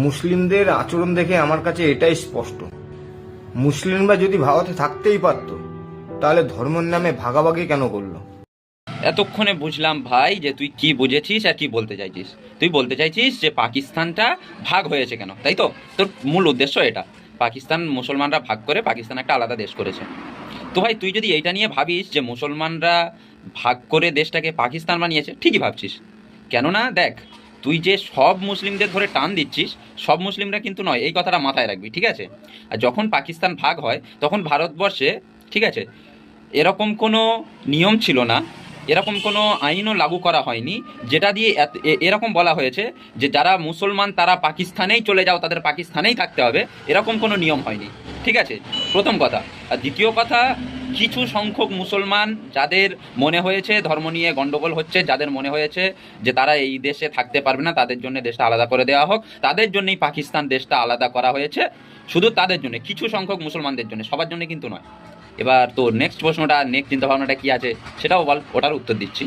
মুসলিমদের আচরণ দেখে আমার কাছে এটাই স্পষ্ট, মুসলিমরা যদি ভারতে থাকতেই পারত তাহলে ধর্মের নামে ভাগাভাগি কেন করলো? এতক্ষণে বুঝলাম ভাই যে তুই কি বুঝেছিস আর কি বলতে চাইছিস। তুই বলতে চাইছিস যে পাকিস্তানটা ভাগ হয়েছে কেন, তাই তো? তোর মূল উদ্দেশ্য এটা, পাকিস্তান মুসলমানরা ভাগ করে পাকিস্তান একটা আলাদা দেশ করেছে। তো ভাই তুই যদি এইটা নিয়ে ভাবিস যে মুসলমানরা ভাগ করে দেশটাকে পাকিস্তান বানিয়েছে, ঠিকই ভাবছিস। কেননা দেখ, তুই যে সব মুসলিমদের ধরে টান দিচ্ছিস, সব মুসলিমরা কিন্তু নয়, এই কথাটা মাথায় রাখবি, ঠিক আছে? আর যখন পাকিস্তান ভাগ হয় তখন ভারতবর্ষে, ঠিক আছে, এরকম কোনো নিয়ম ছিল না, এরকম কোনো আইনও লাগু করা হয়নি যেটা দিয়ে এরকম বলা হয়েছে যে যারা মুসলমান তারা পাকিস্তানেই চলে যাও, তাদের পাকিস্তানেই থাকতে হবে, এরকম কোনো নিয়ম হয়নি, ঠিক আছে? প্রথম কথা। আর দ্বিতীয় কথা, কিছু সংখ্যক মুসলমান যাদের মনে হয়েছে ধর্ম নিয়ে গণ্ডগোল হচ্ছে, যাদের মনে হয়েছে যে তারা এই দেশে থাকতে পারবে না, তাদের জন্য দেশটা আলাদা করে দেওয়া হোক, তাদের জন্যই পাকিস্তান দেশটা আলাদা করা হয়েছে, শুধু তাদের জন্য, কিছু সংখ্যক মুসলমানদের জন্য, সবার জন্য কিন্তু নয়। এবার তো নেক্সট প্রশ্নটা, নেক্সট চিন্তা ভাবনাটা কি আছে সেটাও বল, ওটার উত্তর দিচ্ছি।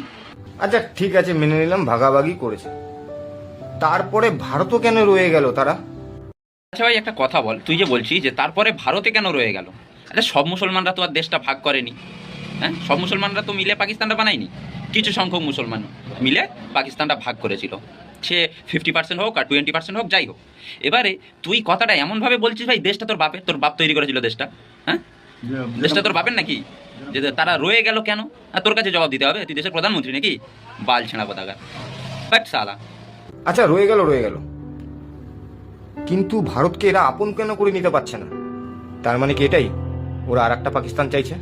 আচ্ছা ঠিক আছে, মেনে নিলাম ভাগাভাগি করেছে, তারপরে ভারতও কেন রয়ে গেল তারা? আচ্ছা ভাই একটা কথা বল, তুই যে বলছিস যে তারপরে ভারতে কেন রয়ে গেল, আচ্ছা সব মুসলমানরা তো আর দেশটা ভাগ করেনি, হ্যাঁ? সব মুসলমানরা তো মিলে পাকিস্তানটা বানায়নি, কিছু সংখ্যক মুসলমান মিলে পাকিস্তানটা ভাগ করেছিল, সে 50% হোক আর 20% হোক, যাই হোক। এবারে তুই কথাটা এমনভাবে বলছিস ভাই দেশটা তোর বাপের, তোর বাপ তৈরি করেছিল দেশটা, হ্যাঁ? দেশটা তোর বাপের নাকি? যে তারা রয়ে গেল কেন, আর তোর কাছে জবাব দিতে হবে, তুই দেশের প্রধানমন্ত্রী নাকি? বাল ছেঁড়া পতাকা, বাট সালা। আচ্ছা রয়ে গেল রয়ে গেল, কিন্তু ভারতকে এরা আপন কেন করে নিতে পারছে না? তার মানে কি এটাই, ওরা আর একটা পাকিস্তান চাইছে?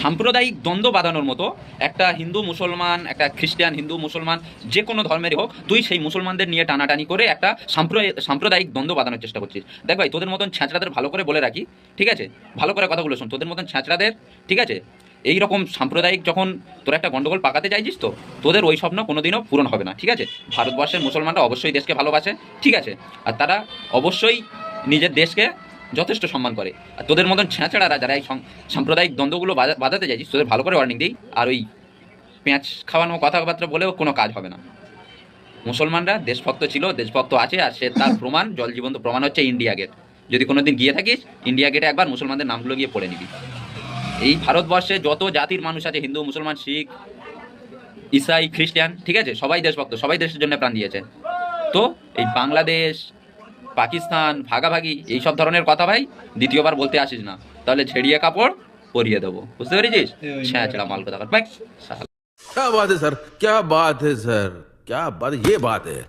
সাম্প্রদায়িক দ্বন্দ্ব বাঁধানোর মতো, একটা হিন্দু মুসলমান, একটা খ্রিস্টান হিন্দু মুসলমান, যে কোনো ধর্মেরই হোক, তুই সেই মুসলমানদের নিয়ে টানাটানি করে একটা সাম্প্রদায়িক দ্বন্দ্ব বাঁধানোর চেষ্টা করছিস। দেখ ভাই, তোদের মতন ছ্যাঁচড়াদের ভালো করে বলে রাখি, ঠিক আছে? ভালো করে কথাগুলো শোন, তোদের মতন ছ্যাঁচড়াদের, ঠিক আছে, এই রকম সাম্প্রদায়িক যখন তোরা একটা গন্ডগোল পাকাতে চাইছিস, তো তোদের ওই স্বপ্ন কোনোদিনও পূরণ হবে না, ঠিক আছে? ভারতবর্ষের মুসলমানরা অবশ্যই দেশকে ভালোবাসে, ঠিক আছে, আর তারা অবশ্যই নিজের দেশকে যথেষ্ট সম্মান করে। আর তোদের মতন ছেঁচড়ারা যারা এই সাম্প্রদায়িক দ্বন্দ্বগুলো বাজাতে চাইছিস, তোদের ভালো করে ওয়ার্নিং দিই, আর ওই পেঁয়াজ খাওয়ানো কথাবার্তা বলেও কোনো কাজ হবে না। মুসলমানরা দেশভক্ত ছিল, দেশভক্ত আছে, আর সে তার প্রমাণ, জল জীবন্ত প্রমাণ হচ্ছে ইন্ডিয়া গেট। যদি কোনোদিন গিয়ে থাকিস, ইন্ডিয়া গেটে একবার মুসলমানদের নামগুলো গিয়ে পড়ে নিবি। এই ভারতবর্ষে যত জাতির মানুষ আছে, হিন্দু মুসলমান শিখ ইসাই খ্রিস্টান, ঠিক আছে, সবাই দেশভক্ত, সবাই দেশের জন্য প্রাণ দিয়েছে। তো এই বাংলাদেশ পাকিস্তান ভাগাভাগি এইসব ধরনের কথা ভাই দ্বিতীয়বার বলতে আসিস না, তাহলে ছেড়িয়ে কাপড় পরিয়ে দেবো, বুঝতে পেরেছিস? ছেঁচড়া মাল কথা। क्या बात है सर, क्या बात है सर, क्या बात, ये बात है।